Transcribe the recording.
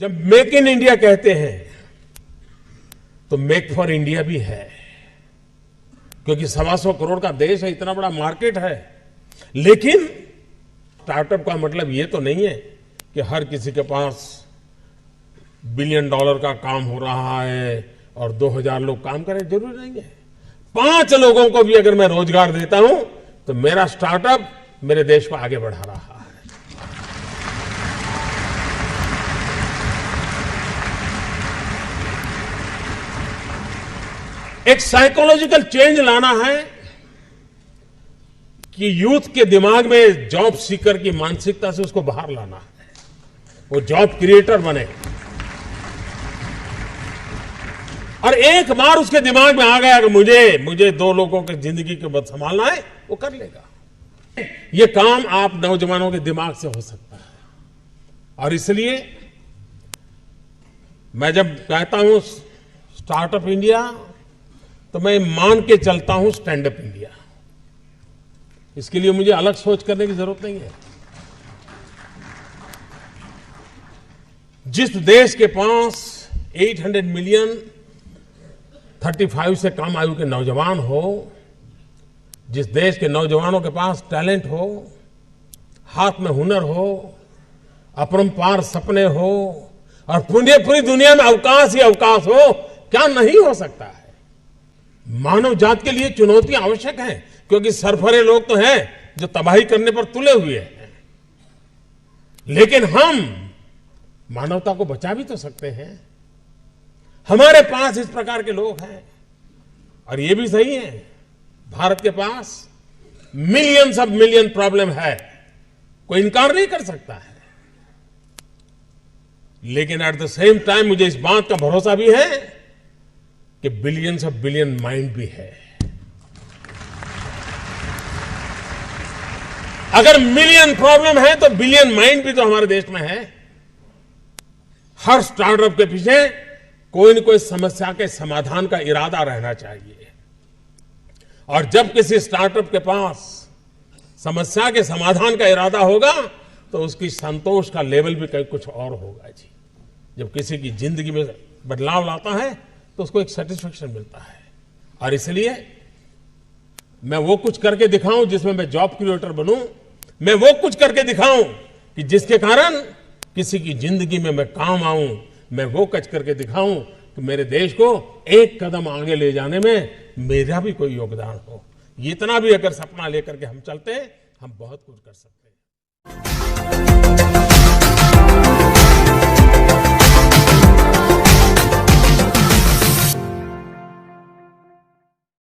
जब make in India कहते हैं तो मेक फॉर इंडिया भी है, क्योंकि 125 करोड़ का देश है, इतना बड़ा मार्केट है। लेकिन स्टार्टअप का मतलब ये तो नहीं है कि हर किसी के पास $1 बिलियन का काम हो रहा है और 2000 लोग काम करें, जरूरी नहीं है। 5 लोगों को भी अगर मैं रोजगार देता हूं तो मेरा स्टार्टअप मेरे देश को आगे बढ़ा रहा है। एक साइकोलॉजिकल चेंज लाना है कि यूथ के दिमाग में जॉब सीकर की मानसिकता से उसको बाहर लाना है, वो जॉब क्रिएटर बने। और एक बार उसके दिमाग में आ गया कि मुझे 2 लोगों की जिंदगी के बाद संभालना है, वो कर लेगा। ये काम आप नौजवानों के दिमाग से हो सकता है। और इसलिए मैं जब कहता हूं स्टार्टअप इंडिया, तो मैं मान के चलता हूं स्टैंड अप इंडिया। इसके लिए मुझे अलग सोच करने की जरूरत नहीं है। जिस देश के पास 800 मिलियन 35 से कम आयु के नौजवान हो, जिस देश के नौजवानों के पास टैलेंट हो, हाथ में हुनर हो, अपरंपार सपने हो और पूरी दुनिया में अवकाश ही अवकाश हो, क्या नहीं हो सकता है। मानव जात के लिए चुनौतियां आवश्यक हैं, क्योंकि सरफरे लोग तो हैं जो तबाही करने पर तुले हुए हैं। लेकिन हम मानवता को बचा भी तो सकते हैं। हमारे पास इस प्रकार के लोग हैं। और ये भी सही है, भारत के पास मिलियंस ऑफ मिलियन प्रॉब्लम है, कोई इनकार नहीं कर सकता है। लेकिन एट द सेम टाइम मुझे इस बात का भरोसा भी है कि बिलियंस ऑफ बिलियन माइंड भी है। अगर मिलियन प्रॉब्लम है तो बिलियन माइंड भी तो हमारे देश में है। हर स्टार्टअप के पीछे कोई न कोई समस्या के समाधान का इरादा रहना चाहिए। और जब किसी स्टार्टअप के पास समस्या के समाधान का इरादा होगा तो उसकी संतोष का लेवल भी कहीं कुछ और होगा जी। जब किसी की जिंदगी में बदलाव लाता है तो उसको एक सेटिस्फेक्शन मिलता है। और इसलिए मैं वो कुछ करके दिखाऊं जिसमें मैं जॉब क्रिएटर बनूं, मैं वो कुछ करके दिखाऊं कि जिसके कारण किसी की जिंदगी में मैं काम आऊं, मैं वो कुछ करके दिखाऊं कि मेरे देश को एक कदम आगे ले जाने में मेरा भी कोई योगदान हो। इतना भी अगर सपना लेकर के हम चलते हैं, हम बहुत कुछ कर सकते हैं।